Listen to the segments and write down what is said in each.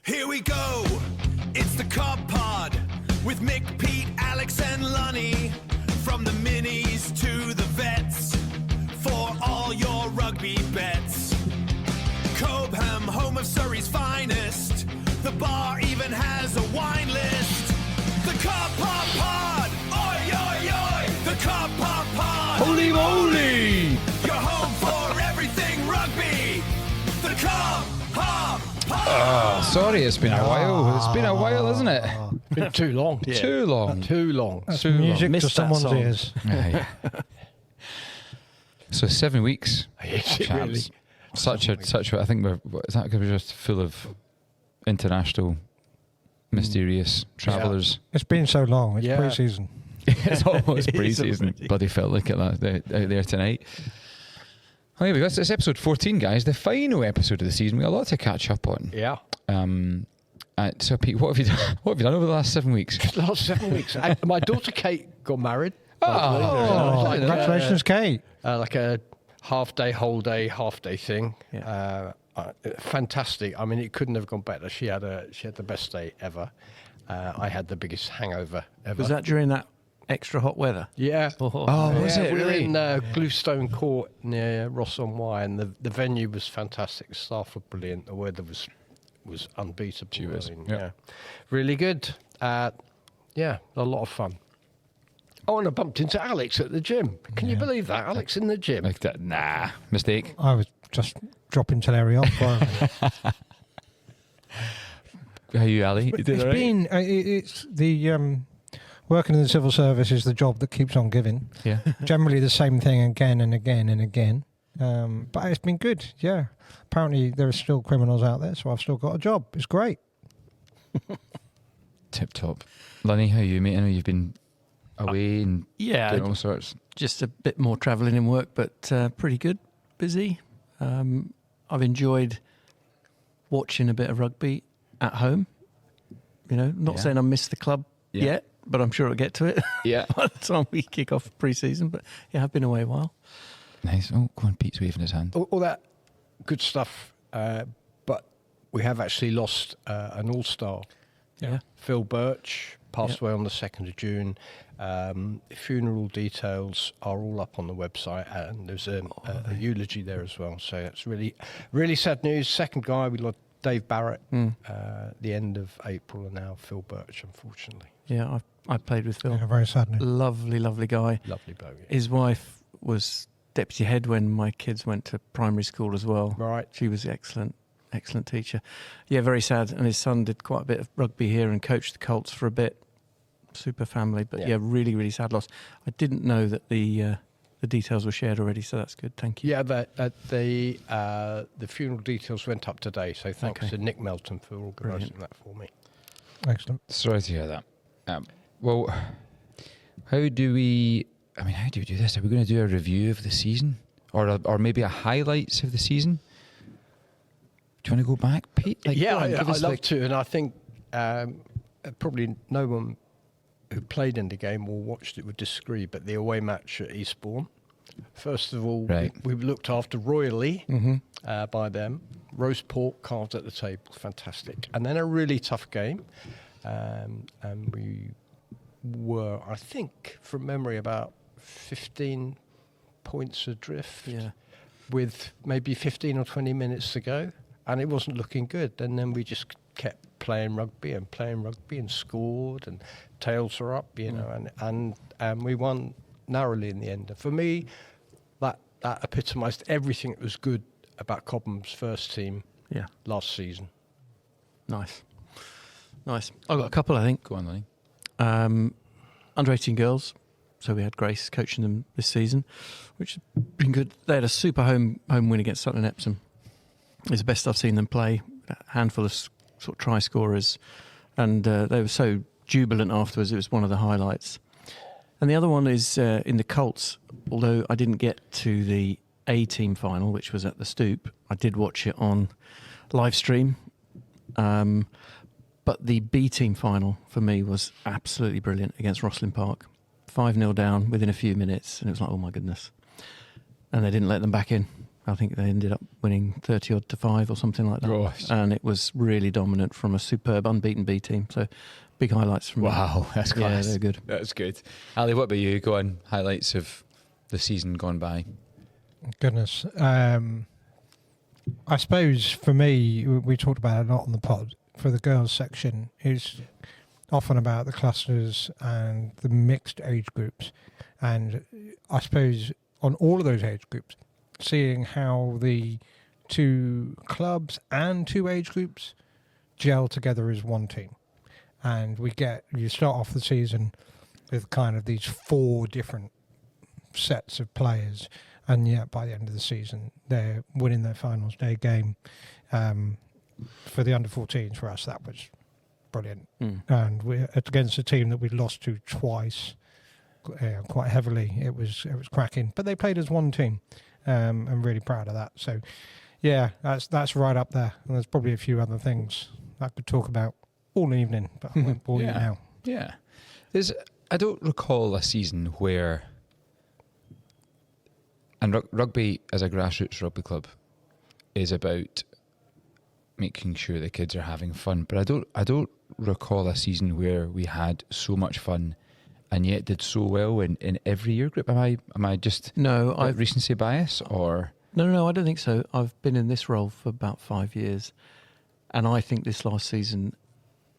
Here we go, it's the Cobb Pod with Mick, Pete, Alex and Lunny. From the minis to the vets, for all your rugby bets. Cobham, home of Surrey's finest, the bar even has a wine list. The Cobb Pod, oi oi oi, the Cobb Pod. Holy moly! You're home for everything rugby. The Cobb Pod. Oh, sorry, it's been a while. It's been a while, isn't it? It's been too long. Yeah. Too long. Too long. That's Too long. music Missed to that someone's song. ears. Yeah. So 7 weeks. Is it chaps. really? Such a. I think is that because we're just full of international, mysterious travellers. It's been so long. It's Yeah. pre-season. It's almost It is pre-season. already. Bloody felt like it out there tonight. Oh, here we go. It's episode 14, guys. The final episode of the season. We got a lot to catch up on. Yeah. So, Pete, what have you done? What have you done over the last 7 weeks? The last 7 weeks. My daughter Kate got married. Oh, Like, congratulations, Kate. like a half day thing. Yeah. Fantastic. I mean, it couldn't have gone better. She had the best day ever. I had the biggest hangover ever. Was that during that extra hot weather? Yeah. Oh, was Yeah, it we were really? in Bluestone Court near Ross-on-Wye, and the venue was fantastic. The staff were brilliant. The weather was unbeatable. She was, I mean, yeah. really good. A lot of fun. Oh, and I bumped into Alex at the gym. Can you believe that? Alex in the gym. Like that? Nah, mistake. I was just dropping Larry off. How are you, Ali? You did all right? It's the working in the civil service is the job that keeps on giving. Yeah. Generally the same thing again and again and again. But it's been good. Yeah. Apparently there are still criminals out there, so I've still got a job. It's great. Tip top. Lunny, how are you, mate? I know you've been away and Yeah, doing all sorts. just a bit more travelling in work, but pretty good. Busy. I've enjoyed watching a bit of rugby at home. You know, not Yeah. saying I missed the club Yeah. yet, but I'm sure I'll get to it Yeah. by the time we kick off pre-season. But yeah, I've been away a while. Nice. Oh, go on, Pete's waving his hand. All that good stuff, but we have actually lost an all-star. Yeah. Phil Birch passed away on the 2nd of June. Funeral details are all up on the website, and there's a eulogy there as well. So it's really, really sad news. Second guy, we lost Dave Barrett the end of April, and now Phil Birch, unfortunately. Yeah, I played with Phil. Yeah, very sad news. Lovely, lovely guy. Lovely bloke. His wife was deputy head when my kids went to primary school as well. Right. She was excellent teacher. Yeah, very sad. And his son did quite a bit of rugby here and coached the Colts for a bit. Super family, but yeah, really, really sad loss. I didn't know that the details were shared already, so that's good. Thank you. Yeah, the funeral details went up today, so thanks Okay. to Nick Melton for organising that for me. Excellent. Sorry to hear that. Well, how do we do this? Are we going to do a review of the season? Or maybe a highlights of the season? Do you want to go back, Pete? Like, Yeah, go on, I'd give us, love like- to, and I think probably no one who played in the game or watched it would disagree, but the away match at Eastbourne, first of all, Right. we were looked after royally by them. Roast pork carved at the table, fantastic. And then a really tough game, and we were, I think, from memory, about 15 points adrift with maybe 15 or 20 minutes to go, and it wasn't looking good. And then we just kept playing rugby and scored, and tails were up, you know, and we won narrowly in the end. And for me, that epitomised everything that was good about Cobham's first team last season. Nice. I've got a couple, I think. Go on, Lunny. Under 18 girls. So we had Grace coaching them this season, which has been good. They had a super home win against Sutton and Epsom. It's the best I've seen them play. A handful of sort of try scorers, and they were so jubilant afterwards. It was one of the highlights. And the other one is in the Colts. Although I didn't get to the A-team final, which was at the Stoop, I did watch it on live stream. But the B-team final for me was absolutely brilliant against Rosslyn Park. 5-0 down within a few minutes, and it was like, oh my goodness. And they didn't let them back in. I think they ended up winning 30-odd-5 or something like that. Gosh. And it was really dominant from a superb unbeaten B team. So big highlights from Wow, that's class. Yeah, they're good. That's good. Ali, what about you? Go on, highlights of the season gone by. Goodness. I suppose for me, we talked about it a lot on the pod, for the girls section, is often about the clusters and the mixed age groups. And I suppose on all of those age groups, seeing how the two clubs and two age groups gel together as one team. And you start off the season with kind of these 4 different sets of players, and yet by the end of the season they're winning their finals day game. For the under 14s, for us that was brilliant. And we're against a team that we lost to twice, quite heavily. It was cracking, but they played as one team. I'm really proud of that. So yeah, that's right up there, and there's probably a few other things I could talk about all evening, but I won't bore you now. Yeah. I don't recall a season where, and rugby as a grassroots rugby club is about making sure the kids are having fun, but I don't recall a season where we had so much fun and yet did so well in every year group. Am I just recency bias, or? No, I don't think so. I've been in this role for about 5 years, and I think this last season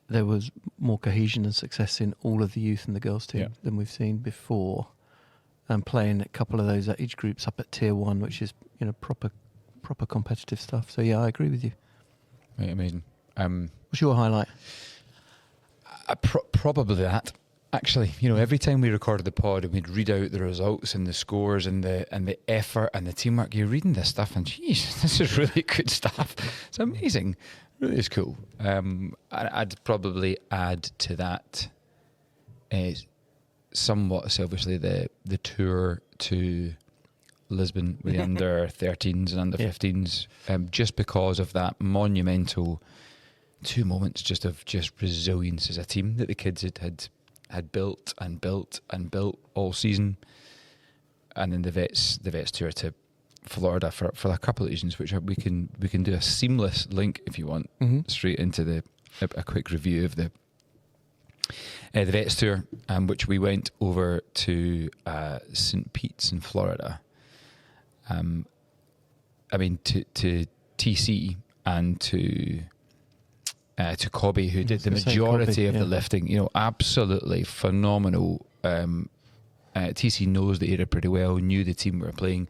there was more cohesion and success in all of the youth and the girls team than we've seen before. And playing a couple of those age groups up at tier 1, which is proper competitive stuff. So yeah, I agree with you. Right, amazing. What's your highlight? Probably that. Actually, every time we recorded the pod and we'd read out the results and the scores and the effort and the teamwork, you're reading this stuff and geez, this is really good stuff. It's amazing. Really is cool. I'd probably add to that, somewhat selfishly, the tour to Lisbon with the under 13s and under 15s, just because of that monumental 2 moments of resilience as a team that the kids had built and built and built all season. And then the vets tour to Florida for a couple of reasons, which we can do a seamless link if you want, straight into a quick review of the vets tour, which we went over to St. Pete's in Florida. To TC and to Cobham, who did the majority of the lifting. Absolutely phenomenal. TC knows the area pretty well, knew the team we were playing,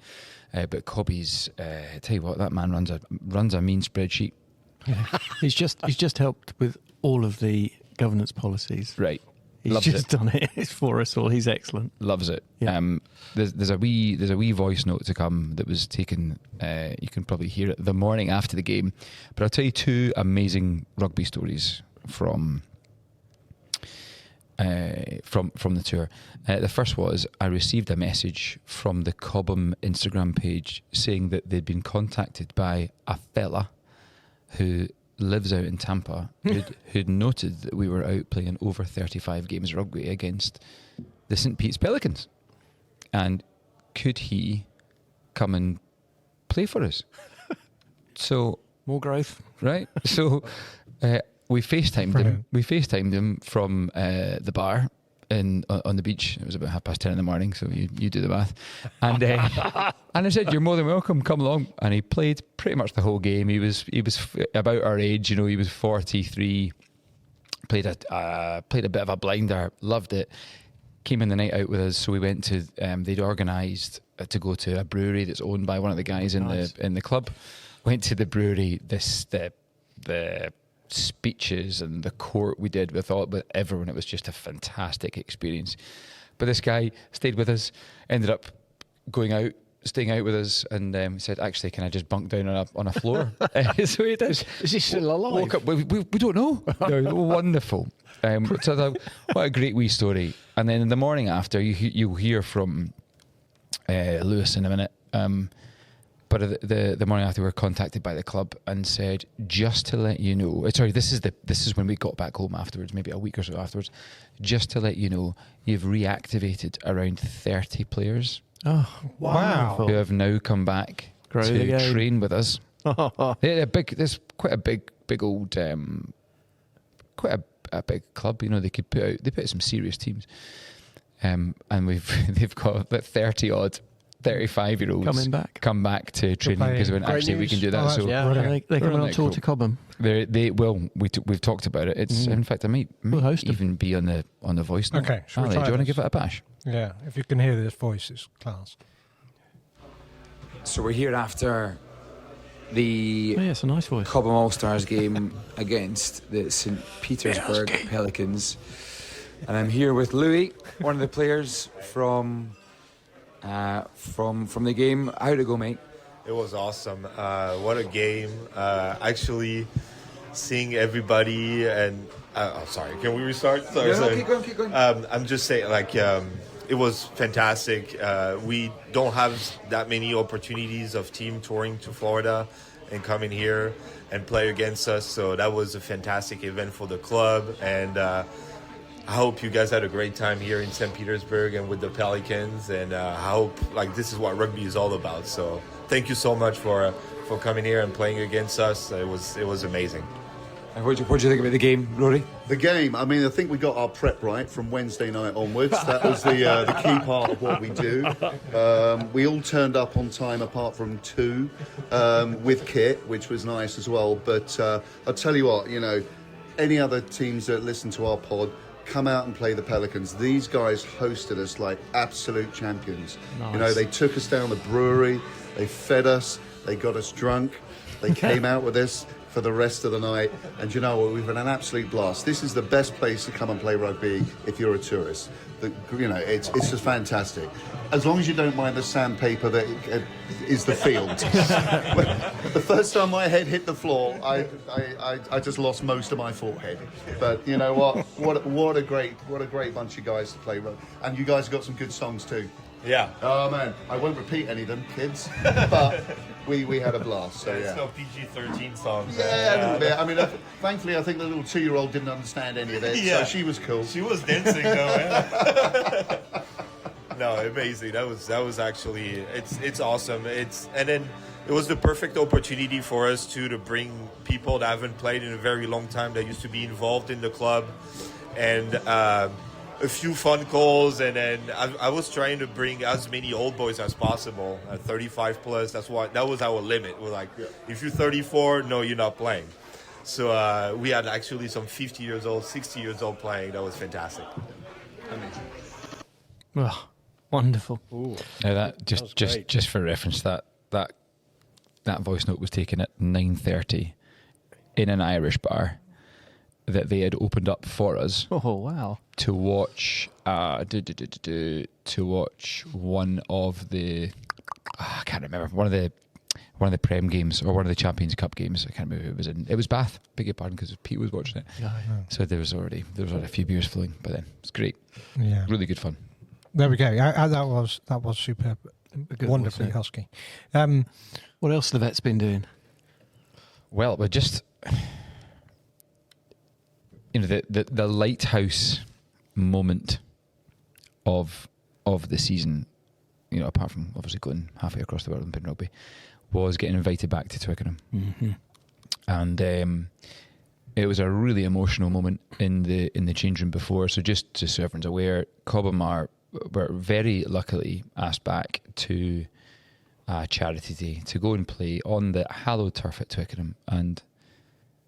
but Cobham's, tell you what, that man runs a mean spreadsheet. Yeah. He's just helped with all of the governance policies. Right. He's just done it for us all. He's excellent. Loves it. Yeah. There's a wee voice note to come that was taken. You can probably hear it the morning after the game. But I'll tell you 2 amazing rugby stories from the tour. The first was I received a message from the Cobham Instagram page saying that they'd been contacted by a fella who lives out in Tampa who'd noted that we were out playing over 35 games of rugby against the St. Pete's Pelicans, and could he come and play for us? So more growth, right? So we FaceTimed him. We FaceTimed him from the bar on the beach. It was about 10:30 in the morning, so you do the math. And and I said, "You're more than welcome. Come along." And he played pretty much the whole game. He was about our age, He was 43. Played a bit of a blinder. Loved it. Came in the night out with us. So we went to. They'd organised to go to a brewery that's owned by one of the guys in the club. Went to the brewery. The speeches and the court we did with everyone. It was just a fantastic experience. But this guy stayed with us, ended up staying out with us, and said, "Actually, can I just bunk down on a floor?" So he did. Is he still alive? Woke up. We don't know. No, wonderful. So what a great wee story. And then in the morning after, you'll hear from Lewis in a minute. But the morning after, we were contacted by the club and said, just to let you know, sorry, this is when we got back home afterwards, maybe a week or so afterwards, just to let you know, you've reactivated around 30 players. Oh, wow. Who have now come back Grow the to game. train with us. There's quite a big old, quite a big club. You know, they put out some serious teams, and they've got about 30-odd 35-year-olds come back to training because actually we can do that. So they're coming on tour to Cobham. We've talked about it. It's in fact I might even be on the voice now. Okay, Ali, do you want to give it a bash? Yeah, if you can hear this voice, it's class. So we're here after the it's a nice voice. Cobham All-Stars game against the St. Petersburg Pelicans, and I'm here with Louis, one of the players from the game. How did it go, mate? It was awesome. What a game. Actually seeing everybody and sorry, can we restart? Sorry. Keep going. I'm just saying, it was fantastic. We don't have that many opportunities of team touring to Florida and coming here and play against us. So that was a fantastic event for the club. And I hope you guys had a great time here in St. Petersburg and with the Pelicans. And I hope this is what rugby is all about. So thank you so much for coming here and playing against us. It was amazing. And what do you think about the game, Rory? The game, I mean, I think we got our prep right from Wednesday night onwards. That was the key part of what we do. We all turned up on time apart from 2 with kit, which was nice as well. But I'll tell you what, any other teams that listen to our pod, come out and play the Pelicans. These guys hosted us like absolute champions. Nice. They took us down the brewery, they fed us, they got us drunk, they came out with us for the rest of the night, and you know what, we've had an absolute blast. This is the best place to come and play rugby if you're a tourist. It's just fantastic. As long as you don't mind the sandpaper that is the field. The first time my head hit the floor, I just lost most of my forehead. But you know what? What a great bunch of guys to play rugby. And you guys have got some good songs too. Yeah. Oh man, I won't repeat any of them, kids, but we had a blast. So It's no PG-13 songs. Yeah, a little bit. I mean, thankfully, I think the little 2-year-old didn't understand any of it, so she was cool. She was dancing though. Yeah. No, amazing. That was actually it's awesome. And then it was the perfect opportunity for us to bring people that haven't played in a very long time that used to be involved in the club, and a few fun calls, and then I was trying to bring as many old boys as possible, 35 plus. That was our limit. We're like, if you're 34, no, you're not playing. So we had actually some 50 years old, 60 years old playing. That was fantastic. Oh, wonderful. Now that just for reference, that voice note was taken at 9:30 in an Irish bar that they had opened up for us. Oh wow! To watch, to watch one of the, I can't remember, one of the Prem games or one of the Champions Cup games. I can't remember who it was in. It was Bath. Beg your pardon, because Pete was watching it. Yeah. So there was already a few beers flowing by then. It's great. Yeah, really good fun. There we go. That was superb. Wonderfully voice, husky. What else have the vets been doing? Well, we're just, the lighthouse moment of the season, apart from obviously going halfway across the world and playing rugby, was getting invited back to Twickenham. Mm-hmm. And it was a really emotional moment in the change room before. So just so everyone's aware, Cobham were very luckily asked back to a charity day to go and play on the hallowed turf at Twickenham. And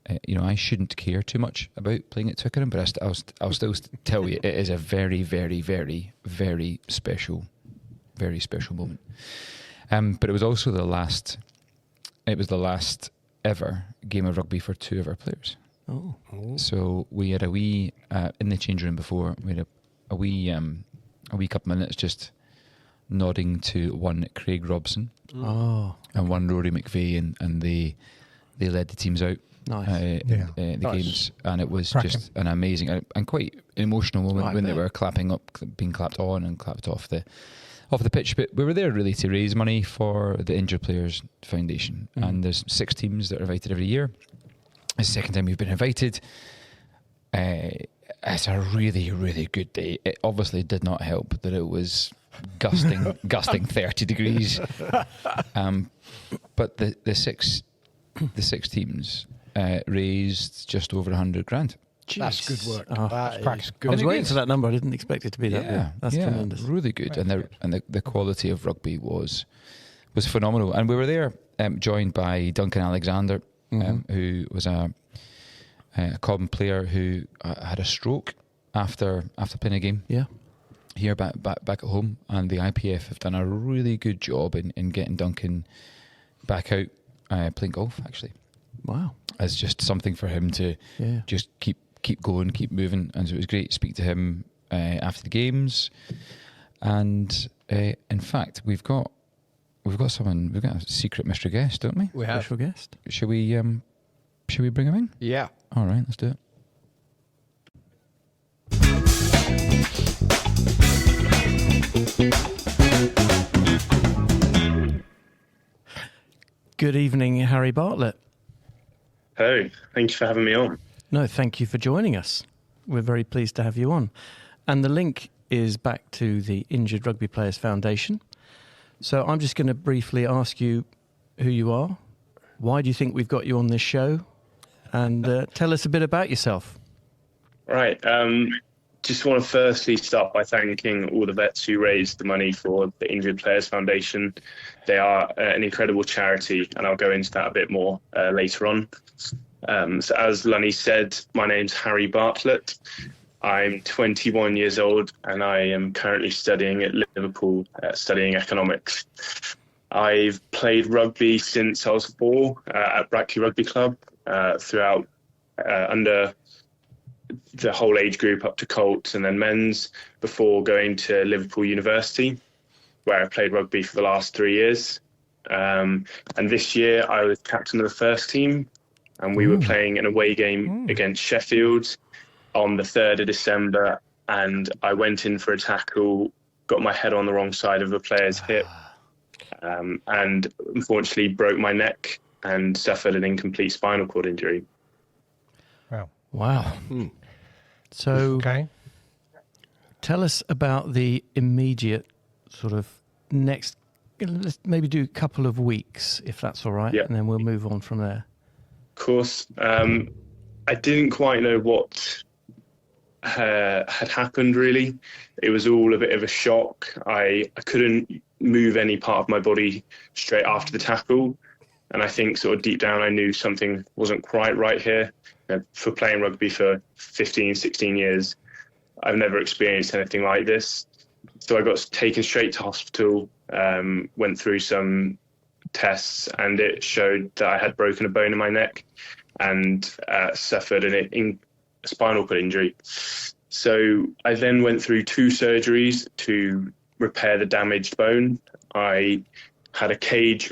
I shouldn't care too much about playing at Twickenham, but I'll still tell you it is a very, very, very, very special moment. But it was also the last ever game of rugby for 2 of our players. Oh. So we had a wee in the change room before. We had a wee couple of minutes just nodding to one Craig Robson and one Rory McVeigh, and they led the teams out. Nice. The games, and it was Cracking. just an amazing and quite emotional moment when they were being clapped on and clapped off the pitch. But we were there really to raise money for the Injured Players Foundation, and there's 6 teams that are invited every year. It's the second time we've been invited. It's a really, really good day. It obviously did not help that it was gusting 30 degrees. But the six teams raised just over 100 grand. That's good work. Oh, That is cracking. good. I was Isn't it waiting good? for that number. I didn't expect it to be that big. That's tremendous. Really good. And the quality of rugby was phenomenal. And we were there joined by Duncan Alexander, who was a Cobham player who had a stroke after playing a game. Yeah. Here back at home, and the IPF have done a really good job in getting Duncan back out playing golf, actually, Wow. as just something for him to just keep going, keep moving. And so it was great to speak to him after the games. And in fact, we've got a secret mystery guest, don't we? We have. Special guest. Should we bring him in? Yeah. All right, let's do it. Good evening, Harry Bartlett. Hey, thank you for having me on. No, thank you for joining us. We're very pleased to have you on. And the link is back to the Injured Rugby Players Foundation. So I'm just going to briefly ask you who you are, why do you think we've got you on this show, and tell us a bit about yourself. Right. Just want to firstly start by thanking all the vets who raised the money for the Injured Players Foundation. They are an incredible charity, and I'll go into that a bit more later on. So as Lunny said, my name's Harry Bartlett. I'm 21 years old, and I am currently studying at Liverpool, studying economics. I've played rugby since I was 4 at Brackley Rugby Club throughout under the whole age group up to Colts and then men's, before going to Liverpool University, where I played rugby for the last 3 years. And this year I was captain of the first team, and we were playing an away game against Sheffield on the 3rd of December, and I went in for a tackle, got my head on the wrong side of a player's hip, and unfortunately broke my neck and suffered an incomplete spinal cord injury. Wow. So Okay. tell us about the immediate sort of next, let's maybe do a couple of weeks, if that's all right, Yeah. and then we'll move on from there. Of course, I didn't quite know what had happened, really. It was all a bit of a shock. I couldn't move any part of my body straight after the tackle, and I think sort of deep down I knew something wasn't quite right here. For playing rugby for 15, 16 years, I've never experienced anything like this. So I got taken straight to hospital, went through some tests, and it showed that I had broken a bone in my neck and suffered a spinal cord injury. So I then went through 2 surgeries to repair the damaged bone. I had a cage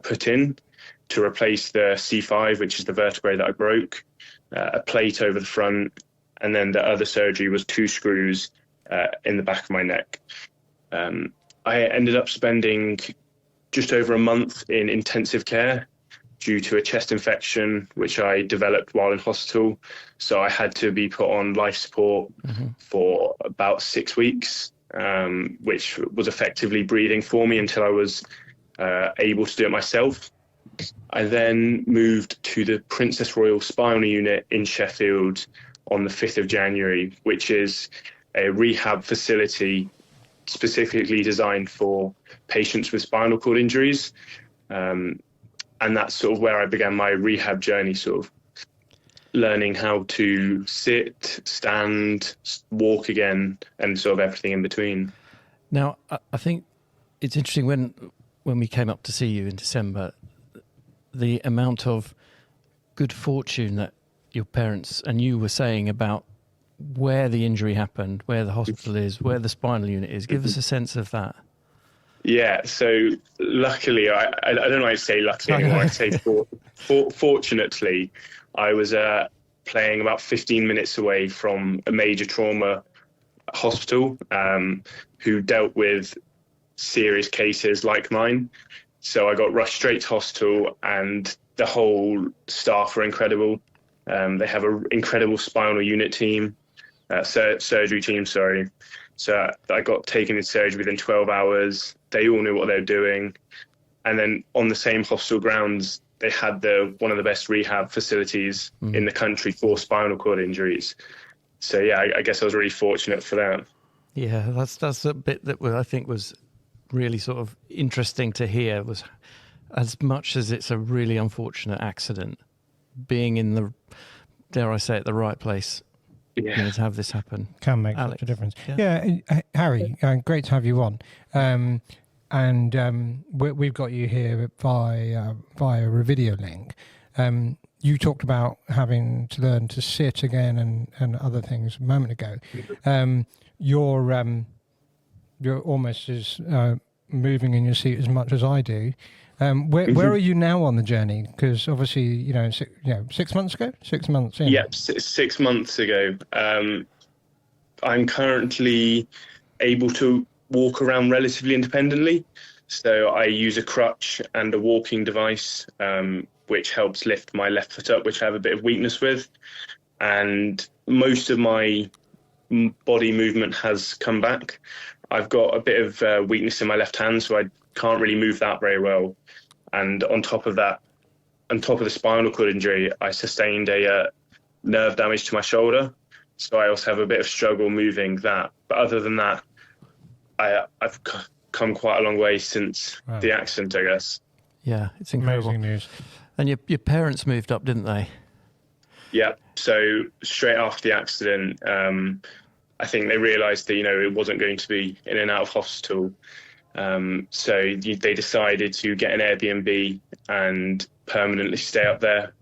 put in to replace the C5, which is the vertebrae that I broke, a plate over the front, and then the other surgery was 2 screws in the back of my neck. I ended up spending just over a month in intensive care due to a chest infection, which I developed while in hospital. So I had to be put on life support for about 6 weeks, which was effectively breathing for me until I was able to do it myself. I then moved to the Princess Royal Spinal Unit in Sheffield on the 5th of January, which is a rehab facility specifically designed for patients with spinal cord injuries. And that's sort of where I began my rehab journey, sort of learning how to sit, stand, walk again, and sort of everything in between. Now, I think it's interesting when we came up to see you in December, the amount of good fortune that your parents and you were saying about where the injury happened, where the hospital is, where the spinal unit is. Give us a sense of that. Yeah, so luckily, I don't know why I say luckily anymore, I say fortunately, I was playing about 15 minutes away from a major trauma hospital who dealt with serious cases like mine. So I got rushed straight to hospital, and the whole staff were incredible. They have an incredible spinal unit team. surgery team, sorry. So I got taken in surgery within 12 hours. They all knew what they were doing. And then on the same hospital grounds, they had one of the best rehab facilities in the country for spinal cord injuries. So yeah, I guess I was really fortunate for that. Yeah, that's a bit that I think was really sort of interesting to hear, was as much as it's a really unfortunate accident, being in the, dare I say it, the right place, Yeah. to have this happen. Can make Alex. such a difference. Yeah. Yeah, Harry, great to have you on. We've got you here via a video link. You talked about having to learn to sit again and other things a moment ago. You're almost as moving in your seat as much as I do. Where are you now on the journey? Because obviously, 6 months ago, 6 months in. Yeah, 6 months ago. I'm currently able to walk around relatively independently. So I use a crutch and a walking device, which helps lift my left foot up, which I have a bit of weakness with. And most of my body movement has come back. I've got a bit of weakness in my left hand, so I can't really move that very well. And on top of the spinal cord injury, I sustained a nerve damage to my shoulder. So I also have a bit of struggle moving that. But other than that, I've come quite a long way since the accident, I guess. Yeah, it's incredible. Amazing news. And your parents moved up, didn't they? Yeah. So straight after the accident, I think they realised that, it wasn't going to be in and out of hospital. So they decided to get an Airbnb and permanently stay up there.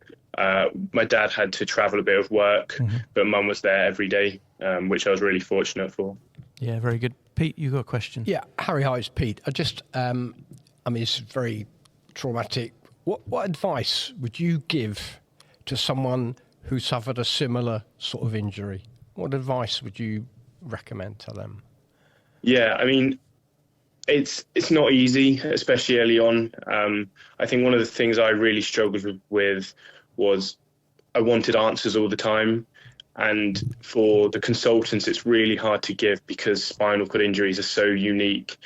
My dad had to travel a bit of work, but Mum was there every day, which I was really fortunate for. Yeah, very good. Pete, you got a question? Yeah, Harry, hi, it's Pete. It's very traumatic. What advice would you give to someone who suffered a similar sort of injury? What advice would you recommend to them? Yeah, I mean, it's not easy, especially early on. I think one of the things I really struggled with was I wanted answers all the time. And for the consultants, it's really hard to give because spinal cord injuries are so unique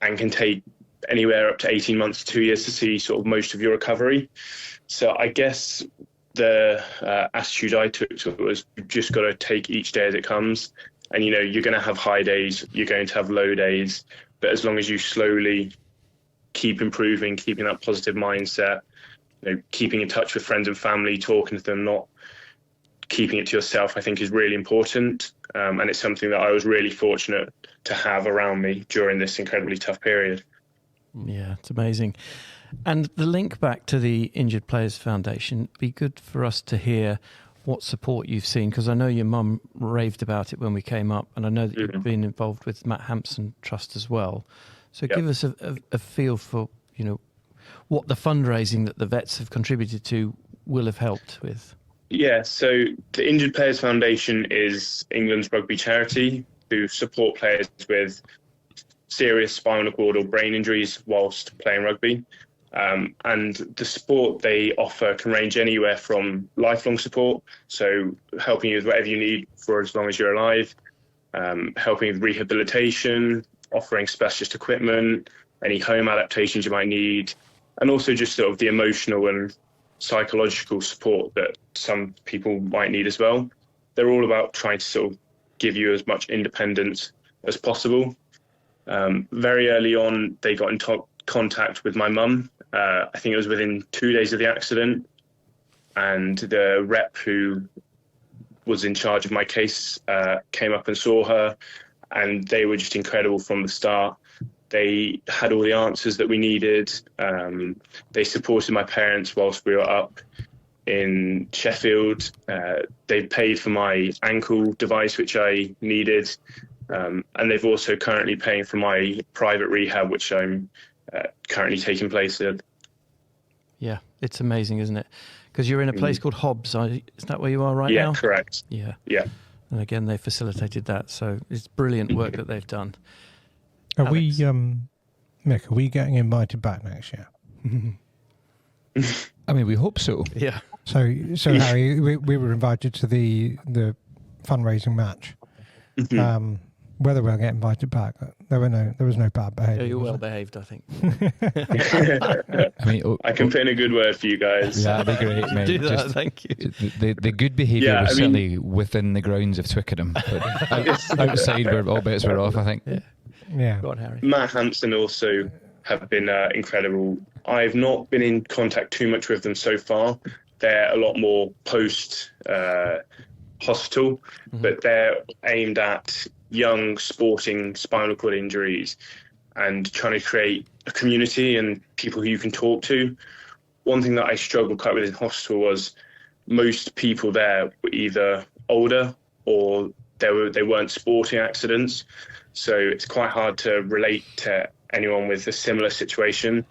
and can take anywhere up to 18 months to 2 years to see sort of most of your recovery. So I guess the attitude I took to it was you've just got to take each day as it comes. And, you're going to have high days, you're going to have low days. But as long as you slowly keep improving, keeping that positive mindset, keeping in touch with friends and family, talking to them, not keeping it to yourself, I think is really important. And it's something that I was really fortunate to have around me during this incredibly tough period. Yeah, it's amazing. And the link back to the Injured Players Foundation, be good for us to hear what support you've seen, because I know your mum raved about it when we came up, and I know that you've been involved with Matt Hampson Trust as well. So give us a feel for, what the fundraising that the vets have contributed to will have helped with. Yeah, so the Injured Players Foundation is England's rugby charity who support players with serious spinal cord or brain injuries whilst playing rugby. And the support they offer can range anywhere from lifelong support, so helping you with whatever you need for as long as you're alive, helping with rehabilitation, offering specialist equipment, any home adaptations you might need, and also just sort of the emotional and psychological support that some people might need as well. They're all about trying to sort of give you as much independence as possible. Very early on, they got in contact with my mum. I think it was within 2 days of the accident, and the rep who was in charge of my case came up and saw her, and they were just incredible from the start. They had all the answers that we needed. They supported my parents whilst we were up in Sheffield. They paid for my ankle device, which I needed. And they've also currently paying for my private rehab, which I'm currently taking place in. Yeah, it's amazing, isn't it? Because you're in a place called Hobbs. Is that where you are right now? Yeah, correct. Yeah. Yeah. And again, they facilitated that. So it's brilliant work that they've done. Are Alex? Mick, are we getting invited back next year? I mean, we hope so. Yeah. So Harry, we were invited to the fundraising match. Mhm. Whether we'll get invited back, there was no bad behaviour. Yeah, you're was well there? behaved, I think. I mean, I can put in a good word for you guys. yeah, that'd be great, mate. Do that, Just- thank you. the good behaviour Yeah, was I mean- certainly within the grounds of Twickenham, but outside where all bets were off, I think. Yeah. Go on, Harry. Matt Hampson also have been incredible. I've not been in contact too much with them so far. They're a lot more post hospital, but they're aimed at young sporting spinal cord injuries and trying to create a community and people who you can talk to. One thing that I struggled quite with in hospital was most people there were either older or they weren't sporting accidents. So it's quite hard to relate to anyone with a similar situation.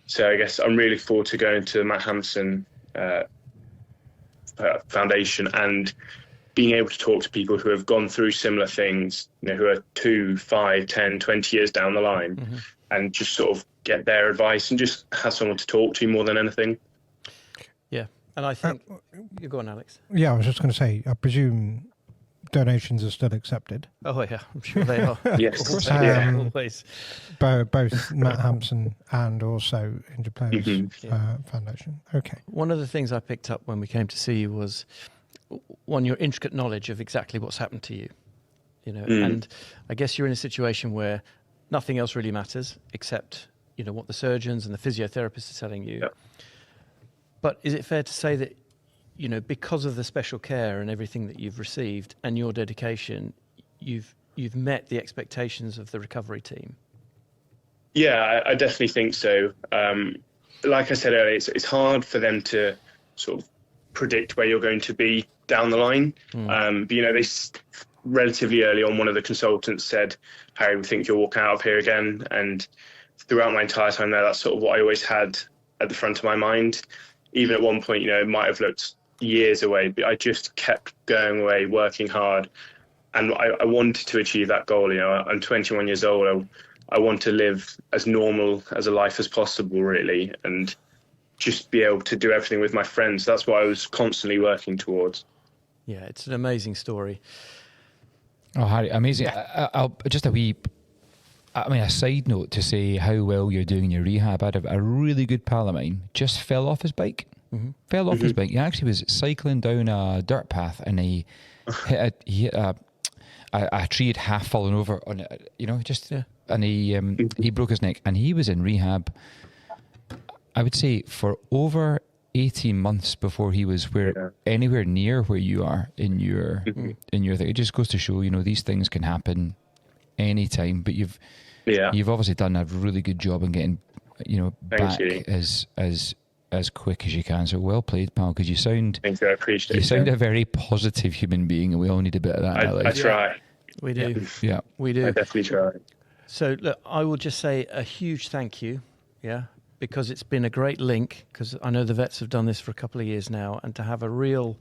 So I guess I'm really forward to going to the Matt Hampson Foundation and being able to talk to people who have gone through similar things, who are 2, 5, 10, 20 years down the line, and just sort of get their advice and just have someone to talk to more than anything. Yeah, and I think you go on, Alex. Yeah, I was just going to say, I presume donations are still accepted. Oh yeah, I'm sure they are. Yes, of course. Yeah, Um, always. Both Matt Hampson and also Injured Players Foundation. Okay. One of the things I picked up when we came to see you was your intricate knowledge of exactly what's happened to you. And I guess you're in a situation where nothing else really matters except what the surgeons and the physiotherapists are telling you. Yep. But is it fair to say that because of the special care and everything that you've received and your dedication, you've met the expectations of the recovery team? Yeah, I definitely think so. Like I said earlier, it's hard for them to sort of predict where you're going to be down the line. But they relatively early on, one of the consultants said, "Harry, we think you'll walk out of here again." And throughout my entire time there, that's sort of what I always had at the front of my mind. Even at one point, it might have looked years away, but I just kept going away, working hard. And I wanted to achieve that goal. I'm 21 years old. I want to live as normal as a life as possible, really, and just be able to do everything with my friends. That's what I was constantly working towards. Yeah, it's an amazing story. Oh, Harry, amazing. I'll just a side note to say how well you're doing your rehab. I had a really good pal of mine just fell off his bike. Fell off his bike. He actually was cycling down a dirt path and he hit a tree had half fallen over on it, and he broke his neck and he was in rehab, I would say, for over 18 months before he was anywhere near where you are in your thing. It just goes to show, these things can happen anytime, but you've obviously done a really good job in getting, back as quick as you can. So well played, pal, because you sound... Thank you, I appreciate it. You sound a very positive human being, and we all need a bit of that in our I lives. try. We do. Yeah. We do. I definitely try. So, look, I will just say a huge thank you, because it's been a great link, because I know the vets have done this for a couple of years now, and to have a real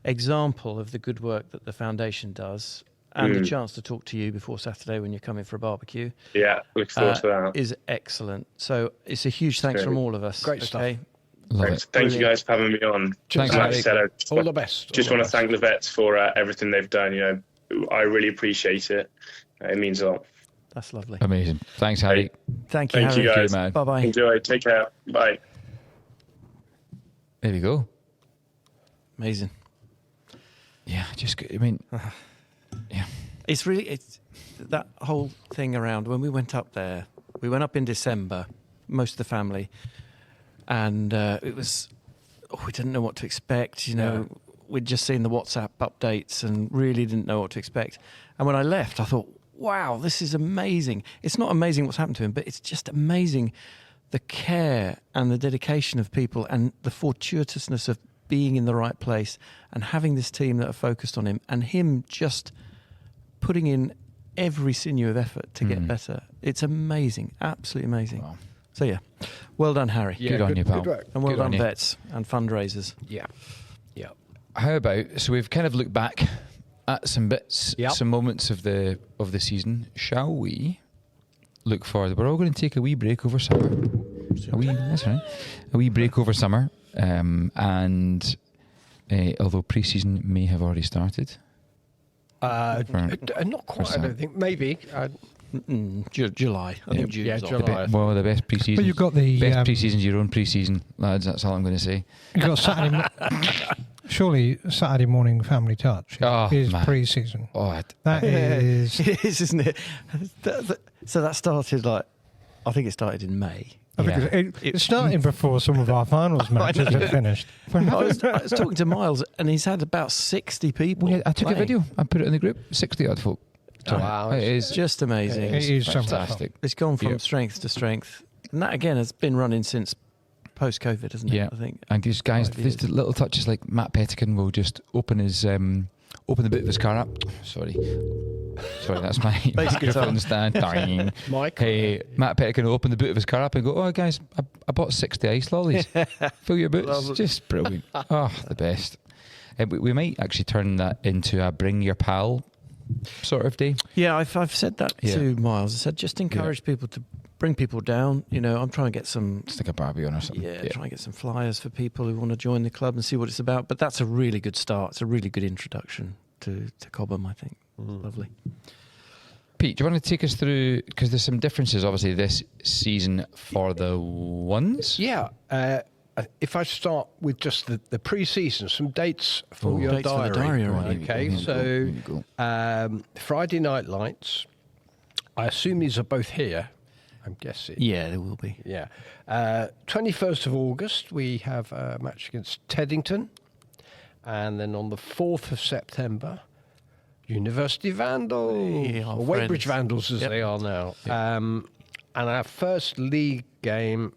example of the good work that the foundation does, and the chance to talk to you before Saturday when you're coming for a barbecue. Yeah, look forward to that. Is excellent. So it's a huge thanks from all of us. Great stuff. Love it. Thank you guys for having me on. Thanks, Like I Harry. said, All the best. Just want to thank the vets for everything they've done. I really appreciate it. It means a lot. That's lovely. Amazing. Thanks, Harry. Thank you, Thank Harry. you, guys. man. Bye-bye. Enjoy. Take care. Bye. There we go. Amazing. Yeah, It's that whole thing around when we went up there. We went up in December, most of the family, and it was. We didn't know what to expect. We'd just seen the WhatsApp updates and really didn't know what to expect. And when I left, I thought, "Wow, this is amazing." It's not amazing what's happened to him, but it's just amazing the care and the dedication of people and the fortuitousness of being in the right place and having this team that are focused on him and him just putting in every sinew of effort to get better. It's amazing, absolutely amazing. Wow. So yeah, well done, Harry. Good on you, pal. Good work. And well Good on done, you. vets and fundraisers. Yeah. Yeah. How about, so we've kind of looked back at some bits, some moments of the season. Shall we look forward? We're all going to take a wee break over summer. That's right. A wee break over summer. And although pre-season may have already started, Not quite, I don't think. Maybe. July. I think June's yeah, off. July. Well, the best pre-season. Well, you've got the best pre-season's your own pre-season, lads. That's all I'm going to say. You've got Saturday. Surely Saturday morning family touch is man. pre-season. Oh, That is. It is, isn't it? So that started I think it started in May. I think it's starting before some of our finals matches have finished. I was talking to Miles, and he's had about 60 people. I took a playing. video. I put it in the group. 60 odd folk. So Wow, it is Just amazing. It is so much fun. fantastic. It's gone from Yeah. strength to strength. And that, again, has been running since post-COVID, hasn't it? Yeah, I think. and these guys, 5 there's years. the little touches like Matt Pettican will just open his open the boot of his car up. Sorry, that's my microphone stand. Dying. Mike. Hey, Matt Pettican will open the boot of his car up and go, "Oh, guys, I bought 60 ice lollies. Fill your boots." Lovely. Just brilliant. Oh, the best. We might actually turn that into a bring your pal sort of day. Yeah, I've said that Yeah. to Miles. I said, just encourage people to bring people down. You know, I'm trying to get some... Stick a Barbie on or something. try and get some flyers for people who want to join the club and see what it's about. But that's a really good start. It's a really good introduction to Cobham, I think. Lovely. Pete, do you want to take us through, because there's some differences obviously this season for the ones? Yeah. If I start with just the pre-season, some dates for your Dates for the diary, all right. Okay, Here so we go. Friday night lights. I assume these are both here. I'm guessing. Yeah, there will be. Yeah. 21st of August, we have a match against Teddington. And then on the 4th of September, University Vandals, Hey, our or Weybridge friends. Vandals as Yep. they are now. And our first league game,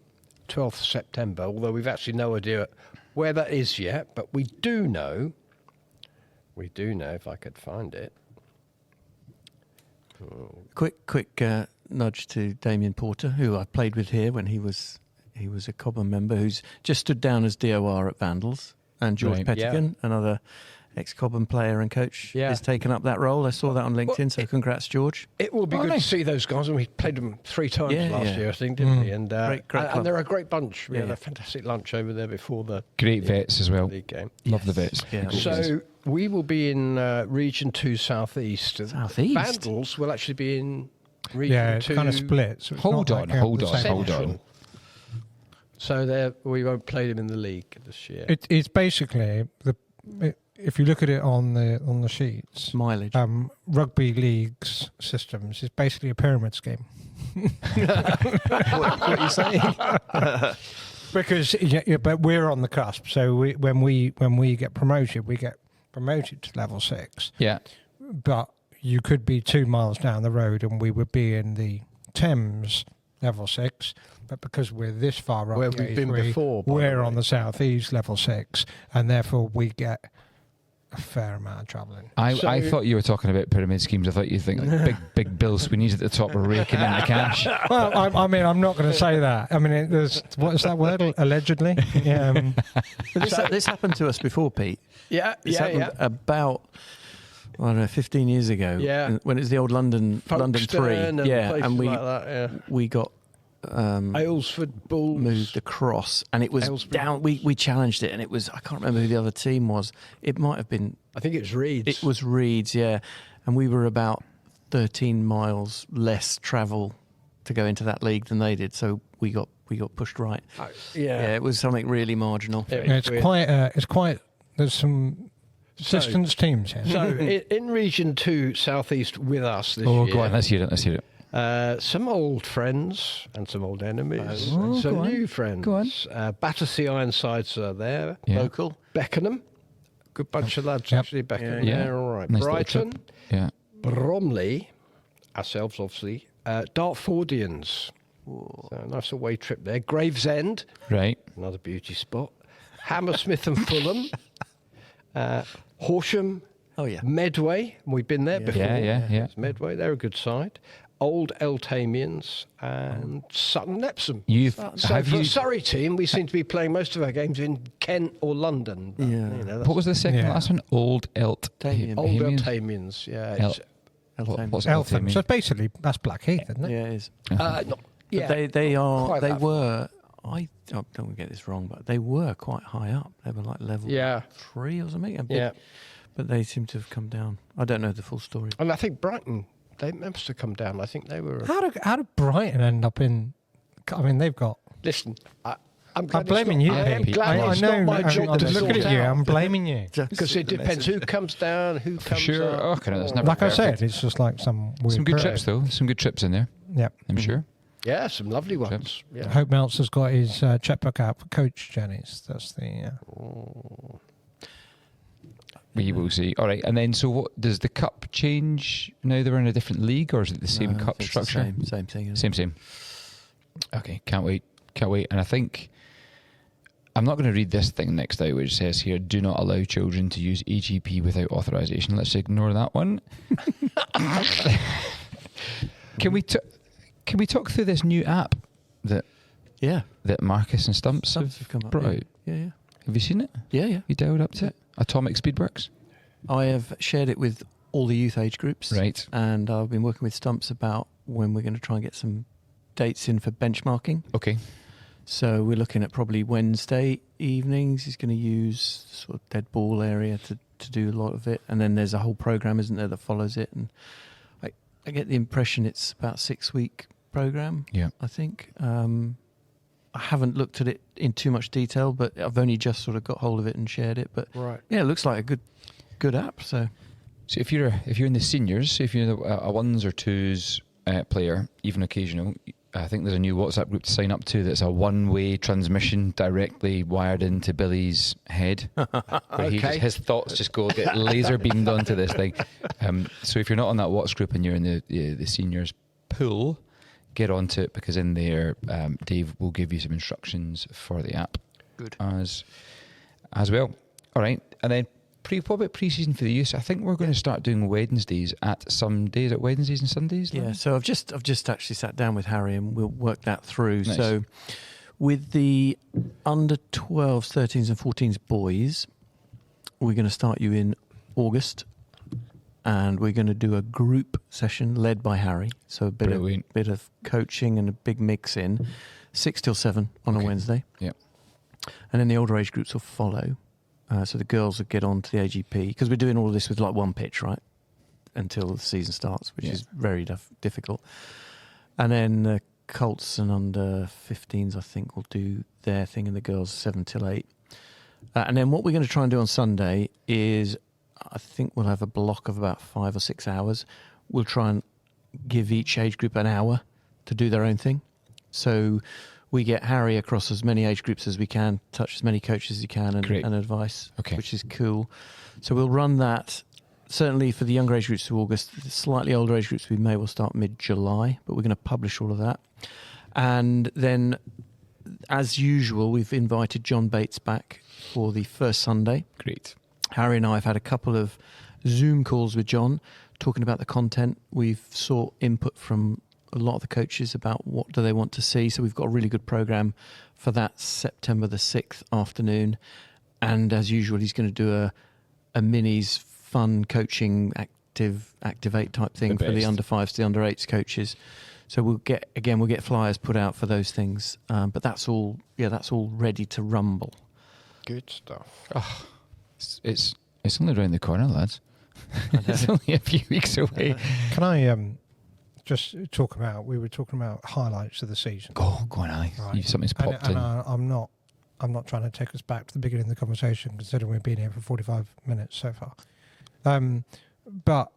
12th of September, although we've actually no idea where that is yet, but we do know, if I could find it. Quick nudge to Damien Porter, who I played with here when he was a Cobham member, who's just stood down as DOR at Vandals, and George Right. Pettigan, another ex-Cobham player and coach, Yeah. has taken up that role. I saw that on LinkedIn, so congrats, George. It will be good nice. to see those guys, and we played them 3 times Yeah, last yeah. year, I think, didn't we? And, Great club. and they're a great bunch. We had Yeah. a fantastic lunch over there before the Great vets as well. league game. Love the vets. Yeah. So we will be in Region 2 Southeast. South East? Vandals will actually be in Region Yeah, it's 2. kind of split. So it's Hold not on, like, hold the on, same- hold on. Central. So we won't play them in the league this year. It's basically if you look at it on the sheets, Mileage. rugby leagues systems is basically a pyramid scheme. what are you saying? Because but we're on the cusp. So when we get promoted to level 6. Yeah. But you could be 2 miles down the road and we would be in the Thames level 6. But because we're this far up, Where the we've been A3, before, by the we're on way. the southeast level 6, and therefore we get a fair amount of travelling. I So- thought you were talking about pyramid schemes. I thought you'd think like big Bill Sweeney's at the top are raking in the cash. Well, I mean, I'm not going to say that. I mean, there's what is that word? Allegedly. Yeah, But this happened to us before, Pete. Yeah, This happened about, I don't know, 15 years ago. Yeah. When it was the old London 3. Folkestone and Yeah, places and we like that, yeah. we got Aylesford Bulls. moved across, and it was Aylesbury. down. We challenged it, and it was, I can't remember who the other team was. It might have been, I think it's Reeds. it was Reeds, yeah. And we were about 13 miles less travel to go into that league than they did, so we got pushed right. Yeah, it was something really marginal. Yeah. it's quite. There's some distance teams here. So in Region 2 Southeast with us this Oh, year. go on, let's hear it. Let's hear it. Some old friends and some old enemies. Oh, and some go on. new friends. Go on. Battersea Ironsides are there. Yeah. Local. Beckenham. Good bunch of lads, Yep. actually. Beckenham. Yeah. Yeah, all right. Nice little Brighton. trip. Yeah. Bromley. Ourselves, obviously. Dartfordians. So a nice away trip there. Gravesend. Right. Another beauty spot. Hammersmith and Fulham. Horsham. Oh, yeah. Medway. We've been there before. Yeah. It's Medway. They're a good side. Old Eltamians and Sutton Epsom. So Have for you? a Surrey team, we seem to be playing most of our games in Kent or London. But, Yeah. you know, that's What was the second Yeah. last one? Old Eltamian. Old Hamian? Eltamians? Yeah. El- it's- What's Eltham. Eltham? So basically, that's Blackheath, isn't it? Yeah, it is. not, yeah. But they quite that were. I don't get this wrong, but they were quite high up. They were like level Yeah. 3 or something. A big, Yeah. but they seem to have come down. I don't know the full story. And I think Brighton, they must have come down. I think they were. How did Brighton end up in? I mean, they've got. Listen, I'm blaming you. I am Pete. glad I it's know. not my job to Looking sort at you, out. I'm blaming you. Because it depends who comes down, who comes Sure. up. Oh, kind of. That's never Like I perfect. said, it's just like some weird. Some good period. trips though. Some good trips in there. Yep. I'm sure. Yeah, some lovely ones. Trips. Yeah. I hope Meltz has got his checkbook out for coach journeys. That's the. We will see. All right, and then so what does the cup change now? They're in a different league, or is it the same No, I cup think it's the structure? Same thing. Isn't Same. Okay, can't wait. And I think I'm not going to read this thing next out, which says here, "Do not allow children to use AGP without authorization." Let's ignore that one. Can we talk through this new app that it? Yeah. that Marcus and Stumps Stumps have have come up. brought Yeah. out? Yeah. Have you seen it? Yeah. You dialed up to it? Atomic Speedworks? I have shared it with all the youth age groups. Right. And I've been working with Stumps about when we're going to try and get some dates in for benchmarking. Okay. So we're looking at probably Wednesday evenings. He's going to use sort of dead ball area to do a lot of it. And then there's a whole program, isn't there, that follows it. And I get the impression it's about a 6-week program. Yeah. I think. I haven't looked at it in too much detail, but I've only just sort of got hold of it and shared it. But Right. yeah, it looks like a good app. So So if you're in the seniors, if you're a ones or twos player, even occasional, I think there's a new WhatsApp group to sign up to that's a one-way transmission directly wired into Billy's head. Where his thoughts just get laser beamed onto this thing. So if you're not on that WhatsApp group and you're in the seniors pool, get onto it, because in there Dave will give you some instructions for the app. Good. As well. All right, and then what about pre-season for the youth? I think we're going to start doing Wednesdays at some days, at Wednesdays and Sundays. yeah, so I've just actually sat down with Harry and we'll work that through. Nice. So with the under 12s, 13s and 14s boys, we're going to start you in August, and we're going to do a group session led by Harry. So a bit of coaching and a big mix in 6 till 7 on a Wednesday. Yeah. And then the older age groups will follow. So the girls will get on to the AGP, because we're doing all of this with like one pitch, right? Until the season starts, which is very difficult. And then the Colts and under 15s, I think, will do their thing, and the girls 7 till 8. And then what we're going to try and do on Sunday is, I think we'll have a block of about 5 or 6 hours. We'll try and give each age group an hour to do their own thing. So we get Harry across as many age groups as we can, touch as many coaches as he can, and advice, which is cool. So we'll run that, certainly for the younger age groups to August. The slightly older age groups we may well start mid-July, but we're going to publish all of that. And then, as usual, we've invited John Bates back for the first Sunday. Great. Harry and I have had a couple of Zoom calls with John talking about the content. We've sought input from a lot of the coaches about what do they want to see. So we've got a really good program for that September the 6th afternoon. And as usual, he's going to do a minis fun coaching activate type thing for the under 5s, the under 8s coaches. So we'll get flyers put out for those things. But that's all ready to rumble. Good stuff. Oh, it's only around the corner, lads. It's only a few weeks away. Can I just talk about? We were talking about highlights of the season. Go on, Ali. Right. Something's popped in. I'm not trying to take us back to the beginning of the conversation, considering we've been here for 45 minutes so far. But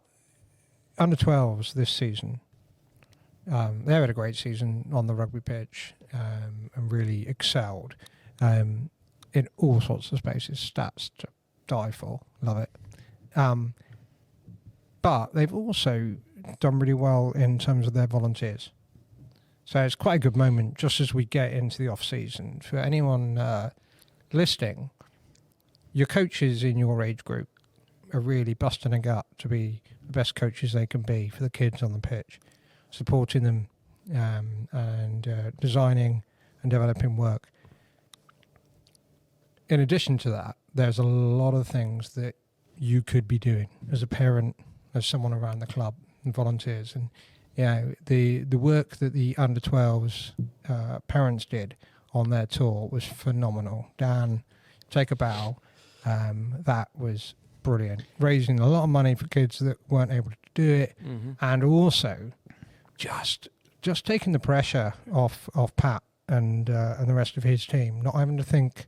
under 12s this season, they had a great season on the rugby pitch and really excelled in all sorts of spaces. Stats to die for, love it. But they've also done really well in terms of their volunteers. So it's quite a good moment just as we get into the off-season. For anyone listening, your coaches in your age group are really busting a gut to be the best coaches they can be for the kids on the pitch, supporting them and designing and developing work. In addition to that, there's a lot of things that you could be doing as a parent, as someone around the club and volunteers. And the work that the under 12s parents did on their tour was phenomenal. Dan, take a bow. That was brilliant. Raising a lot of money for kids that weren't able to do it, and also just taking the pressure off Pat and the rest of his team, not having to think,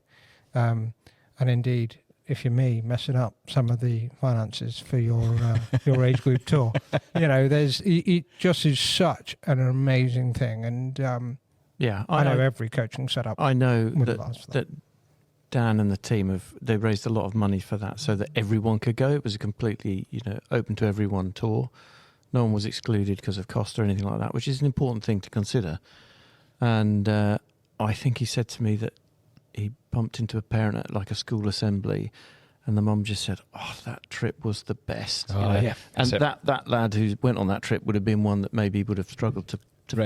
and indeed, if you're me, messing up some of the finances for your age group tour. You know, it just is such an amazing thing, and I know every coaching setup. I know that that Dan and the team they raised a lot of money for that, so that everyone could go. It was a completely, open to everyone tour. No one was excluded because of cost or anything like that, which is an important thing to consider. And I think he said to me that he bumped into a parent at like a school assembly, and the mum just said, "Oh, that trip was the best." Yeah. And that lad who went on that trip would have been one that maybe would have struggled to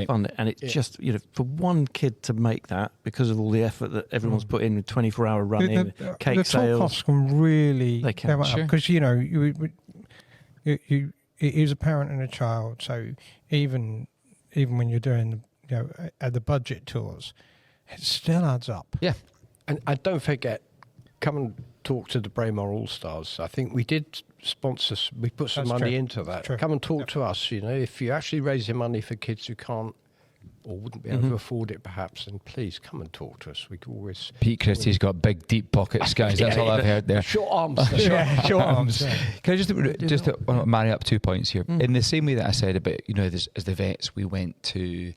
fund it. And it just, for one kid to make that, because of all the effort that everyone's put in with 24-hour running, cake the sales. tour costs can really They can, sure. Because, it is a parent and a child, so even when you're doing the budget tours, it still adds up. Yeah. And don't forget, come and talk to the Braemar All-Stars. I think we did sponsor, we put some That's money true. into that. True. Come and talk to us, if you're actually raising money for kids who can't or wouldn't be able to afford it perhaps, then please come and talk to us. We can always... Pete Christie's got big, deep pockets, guys. That's all I've heard there. Short arms. Short arms. Can I just marry up 2 points here? In the same way that I said about, as the vets, we went to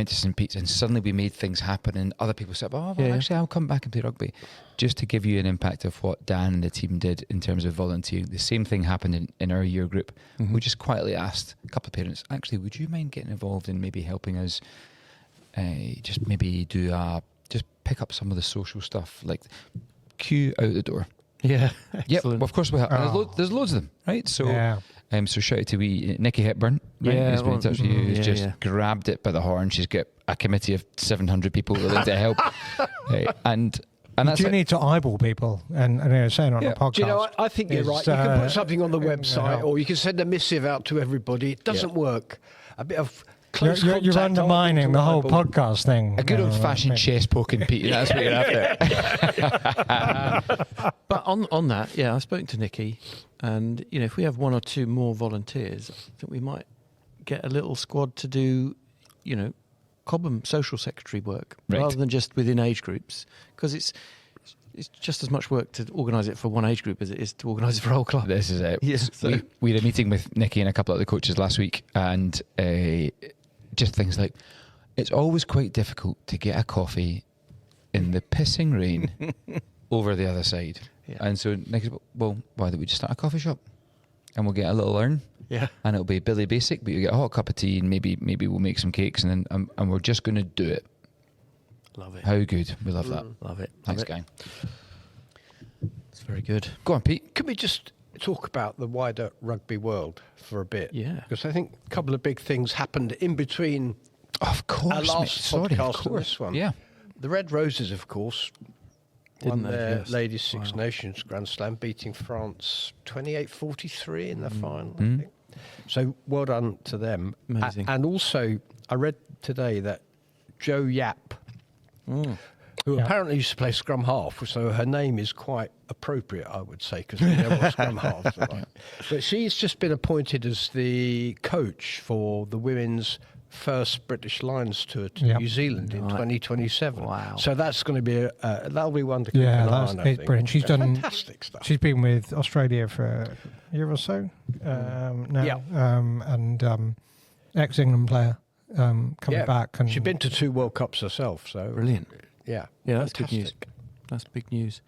St. Pete's and suddenly we made things happen, and other people said, actually, I'll come back and play rugby. Just to give you an impact of what Dan and the team did in terms of volunteering, the same thing happened in our year group. We just quietly asked a couple of parents, actually, would you mind getting involved in maybe helping us just maybe just pick up some of the social stuff, like queue out the door. Yeah, Yep, excellent. well, of course we have. There's loads of them, right? So, so shout out to Nikki Hepburn, right, who's been in touch with you, who's just grabbed it by the horn. She's got a committee of 700 people willing to help, and that's you need to eyeball people and saying on a podcast. Do you know, I think you're right. You can put something on the website, or you can send a missive out to everybody. It doesn't work. A bit of close contact. You're undermining the whole podcast thing. a good old-fashioned chest poking, Pete. That's what you're after. But on that, I spoke to Nikki, and if we have one or two more volunteers, I think we might get a little squad to do, Cobham social secretary work rather than just within age groups, because it's just as much work to organise it for one age group as it is to organise it for a whole club. This is it. Yeah, so. We had a meeting with Nikki and a couple of the coaches last week, and just things like, it's always quite difficult to get a coffee in the pissing rain over the other side. Yeah. And so Nikki said, well, why don't we just start a coffee shop? And we'll get a little urn. Yeah. And it'll be Billy Basic, but you get a hot cup of tea, and maybe we'll make some cakes, and then and we're just going to do it. Love it. How good. We love that. Love it. Thanks, Love it. gang. It's very good. Go on, Pete. Can we just talk about the wider rugby world for a bit? Yeah. Because I think a couple of big things happened in between Of course, our last mate. Sorry, podcast of course. and this one. Yeah. The Red Roses, of course, won Didn't they? their Yes. Ladies Six Wow. Nations Grand Slam, beating France 28-43 in the final, I Mm. think. So well done to them. Amazing. And also, I read today that Joe Yap, who apparently used to play scrum half, so her name is quite appropriate, I would say, because we know what scrum halves are like. But she's just been appointed as the coach for the women's first British Lions tour to New Zealand in 2027. Wow. So that's going to be that'll be one to keep Yeah, an eye that's on, I it's think. brilliant. She's done fantastic stuff. She's been with Australia for a year or so now. Yeah. And ex-England player coming back. And she's been to 2 World Cups herself. So Brilliant. Yeah, Yeah, that's good news. That's big news.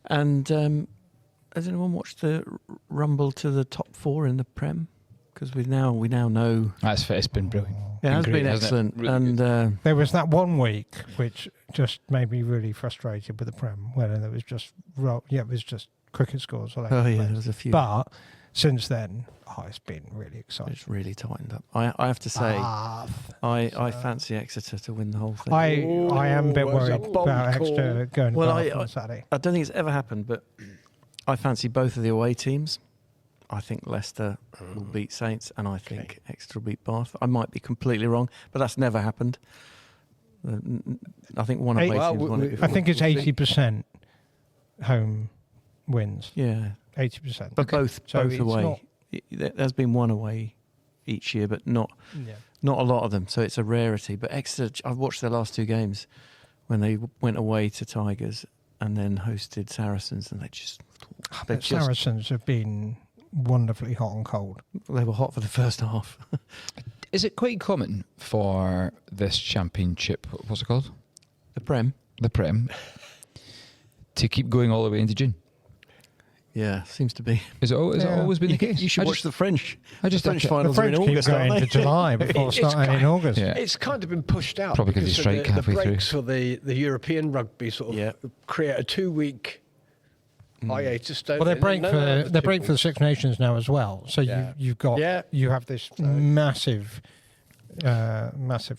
And has anyone watched the rumble to the top 4 in the Prem? Because we now know. It's been brilliant. It has great, been hasn't it? excellent. Really And there was that one week which just made me really frustrated with the Prem, where there was just it was just cricket scores all over the place. there was a few. But since then, it's been really exciting. It's really tightened up. I have to say, I fancy Exeter to win the whole thing. I am a bit was a worried bold about call. Exeter going Well, Bath on Saturday. I don't think it's ever happened, but I fancy both of the away teams. I think Leicester will beat Saints, and I think Exeter will beat Bath. I might be completely wrong, but that's never happened. I think one away team won it before. I think it's 80% home wins. Yeah, 80%. but both So it's away. not- There's been one away each year, but not a lot of them. So it's a rarity. But Exeter, I've watched their last 2 games when they went away to Tigers and then hosted Saracens, and Saracens have been wonderfully hot and cold. they were hot for the first half. Is it quite common for this championship, what's it called? The Prem. The Prem, to keep going all the way into June? Yeah, seems to be. Is it always been the case? You should watch the French. I just the French don't- finals The are in French keep August, going aren't into they? July before It's starting in kind- August. Yeah. It's kind of been pushed out. Probably 'cause because of of strike the halfway through. breaks for the European rugby sort of create a 2-week hiatus. Well, they break for the Six Nations now as well. So Yeah. you have this massive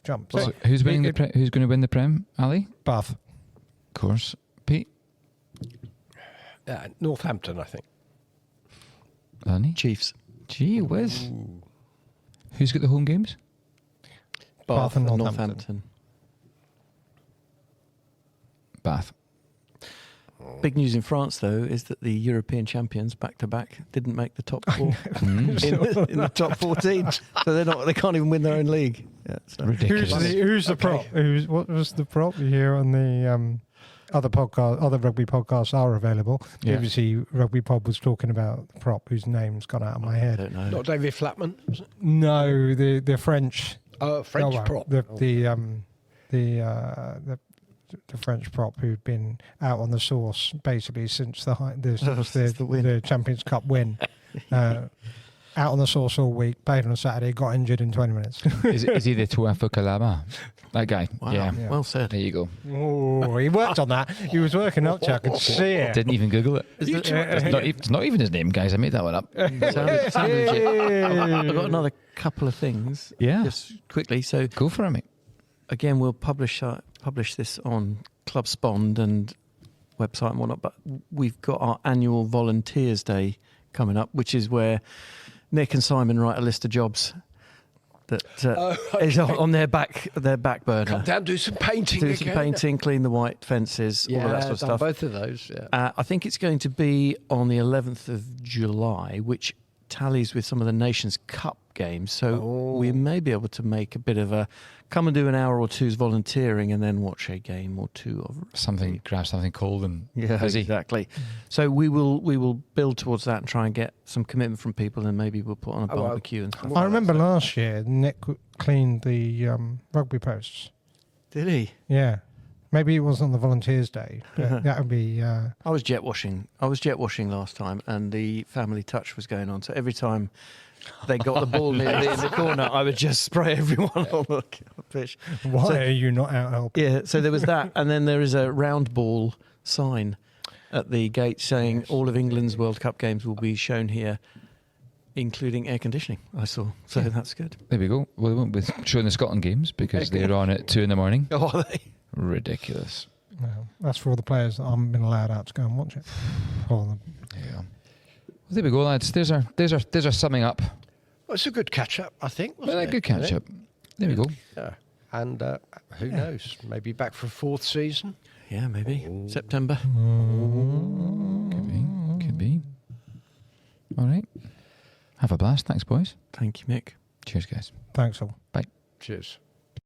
jump. So who's winning who's going to win the Prem, Ali? Bath. Of course. Pete? Northampton, I think. Lunny? Chiefs. Gee whiz. Who's got the home games? Bath and Northampton. Bath. Big news in France, though, is that the European champions back-to-back didn't make the top 4 in the top 14. So they can't even win their own league. Yeah, so. Ridiculous. Who's the prop? What was the prop here on the other rugby podcasts are available? Yeah. BBC Rugby Pod was talking about the prop whose name's gone out of my I head. don't know. Not David Flatman, was it? No, the French. French well, prop. The French prop who'd been out on the sauce basically since the win. the Champions Cup win. Out on the sauce all week, played on Saturday, got injured in 20 minutes. Is he the Tuafa Kalama? That guy. Wow. Yeah. Well said. There you go. Oh, he worked on that. He was working up to I could see it. Didn't even Google it. It's not even his name, guys. I made that one up. Sounded legit. I've got another couple of things. Yeah. Just quickly. So Go for it, mate. again, we'll publish this on Club Spond and website and whatnot, but we've got our annual Volunteers Day coming up, which is where Nick and Simon write a list of jobs that is on their back burner. Come down, do some painting Do some painting, clean the white fences, all of that sort of stuff. Both of those, yeah. I think it's going to be on the 11th of July, which tallies with some of the Nations Cup games. So we may be able to make a bit of a come and do an hour or two's volunteering and then watch a game or two of Grab something cold and yeah, busy. exactly. So we will build towards that and try and get some commitment from people, and maybe we'll put on a barbecue and stuff. I remember last year Nick cleaned the rugby posts. Did he? Yeah. Maybe it was on the Volunteers Day, but that would be... I was jet washing last time, and the family touch was going on. So every time they got the ball near me in the corner, I would just spray everyone on the pitch. Why are you not out helping? Yeah, so there was that, and then there is a round ball sign at the gate saying all of England's World Cup games will be shown here, including air conditioning, I saw. So that's good. There we go. Well, they won't be showing the Scotland games because they're on at 2 a.m. Oh, are they? Ridiculous. Well, that's for all the players that haven't been allowed out to go and watch it. All of them. Yeah. Well, there we go, lads. There's our summing up. Well, it's a good catch-up, I think. Well, a good catch up. There we go. Yeah. And who knows? Maybe back for a 4th season. Yeah, maybe. September. Could be. All right. Have a blast. Thanks, boys. Thank you, Mick. Cheers, guys. Thanks all. Bye. Cheers.